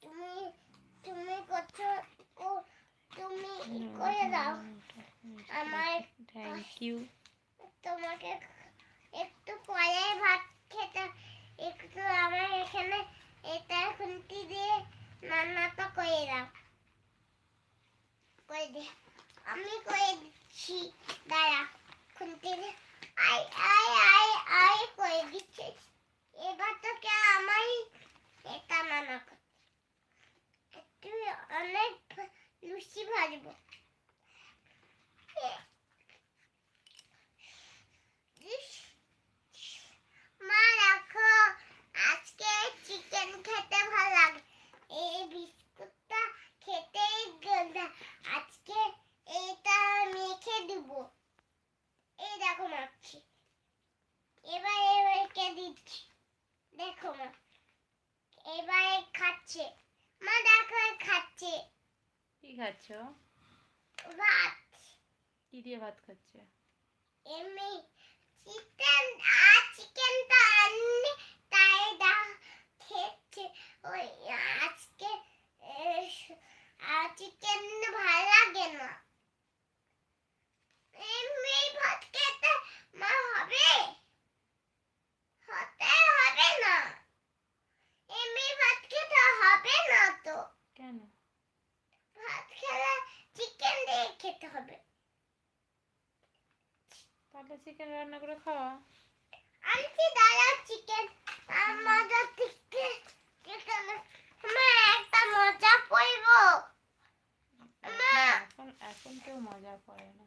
তুমি তুমি করছো তুমি করে দাও আমার থ্যাংক ইউ। তোমাকে একটু পরে ভাত খেতে একটু আমার এখানে এটা খুন্তি দিয়ে রান্নাটা করে দাও করে দে আমি করে দিচ্ছি দাঁড়া খুন্তি দিয়ে আই আই আই আই করে দিচ্ছি এবার তোকে আমার এটা রান্না করতে একটু অনেক লুচি ভাজবো মা রাখো আজকে চিকেন খেতে ভালো লাগে এই বিস্কুটটা খেতেই গন্ধ আজকে এটা মেখে দিব এই দেখো মাখছি এবার এবারকে দিচ্ছি দেখো মা এবারে খাচ্ছে মা দেখো খাচ্ছে কি খাচ্ছ? ভাত কি দিয়ে ভাত খাচ্ছে? এমনি চিকেন চিকেনটা আনলে তাই দা খেচ্ছে ওই আজকে চিকেন ভালো লাগে না এমনি ভাত খেতে মা হবে হতে হবে না এমনি ভাত খেতে হবে না তো কেন? ভাত খেলে চিকেন দিয়ে খেতে হবে তাহলে চিকেন রান্না করে খাওয়া। আনছি দাঁড়া চিকেন মজা থেকে চিকেন মা একটা মজা পড়বো মা এখন কেউ মজা করে না।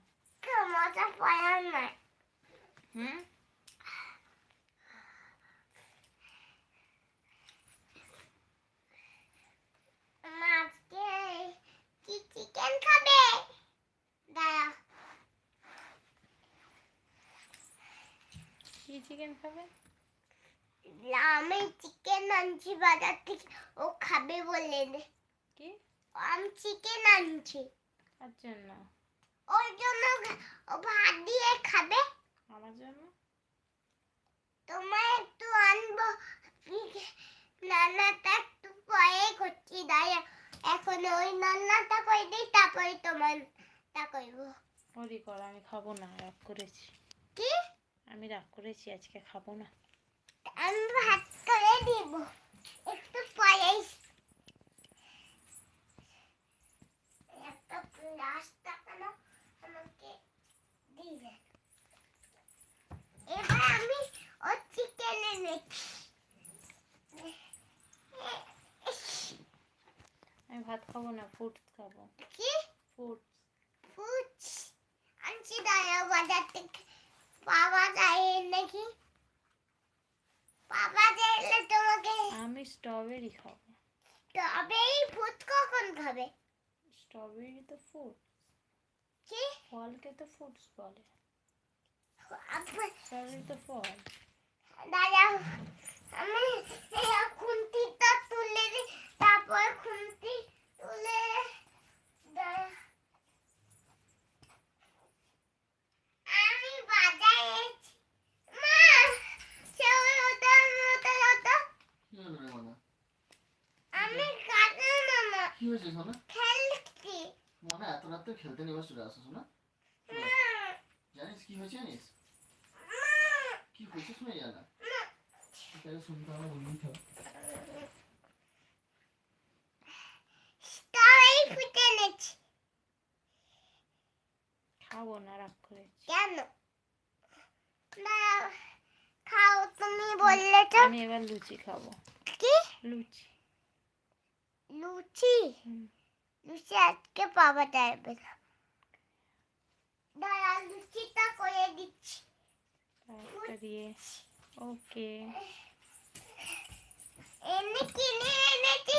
মজা পড়ার না হুম মা আজকে কি চিকেন খাবে দাঁড়া কি চিকেন খাবে? আমি চিকেন আনছি বাজার থেকে ও খাবে বলে কি? আমি চিকেন আনছি কার জন্য? ওর জন্য ও ভাত দিয়ে খাবে আমার জন্য? তোমার একটু আনবো রান্নাটা একটু পরে করছি দাঁড়া এখন ওই রান্নাটা করে দিই তারপরে তোমারটা করবো ওরই কর, আমি খাবো না, রাগ করেছি। কি? আমি রাগ করেছি, আজকে খাবো না। আমি ভাত করে দিব একটু পরেই একটা রাস্তা কেন আমাকে দিয়ে এবার আমি ও চিকেন এনেছি আমি ভাত খাবো না, ফ্রুটস খাবো। কি? ফ্রুটস। ফুচ আনছি দাঁড়া বাজার থেকে পাওয়া যায় নাকি পাওয়া যায় তোমাকে আমি স্ট্রবেরি খাবো। তবে এই ফুড কখন খাবে? স্ট্রবেরি তো ফ্রুট। কি? ফলকে তো ফ্রুটস বলে। আপনি স্ট্রবেরি তো ফল। দাঁড়া আমি খুন্তিটা তুলে দিই তারপর খুন্তি তুলে দাঁড়া আমি বাজারে মা চলো ওটা আমি কাজে মামা কি হয়েছে সোনা? খেলছি মনে এত রাতে খেলতে নিয়ে চলে আসো সোনা? জানিস কি হয়েছে জানিস? কি হয়েছে শুনে জানা? তাহলে শুনতে আমার বলবি তো। তাই ফুটে নেছি খাবো না, রাগ করেছি। কেন না খাও তুমি বললে তো আমি এবার লুচি খাবো। কি? লুচি। লুচি লুচি আজকে পাওয়া যাবে না দাঁড়া লুচিটা করে দিচ্ছি একটা দিয়ে ওকে। এনে কিনে এনেছি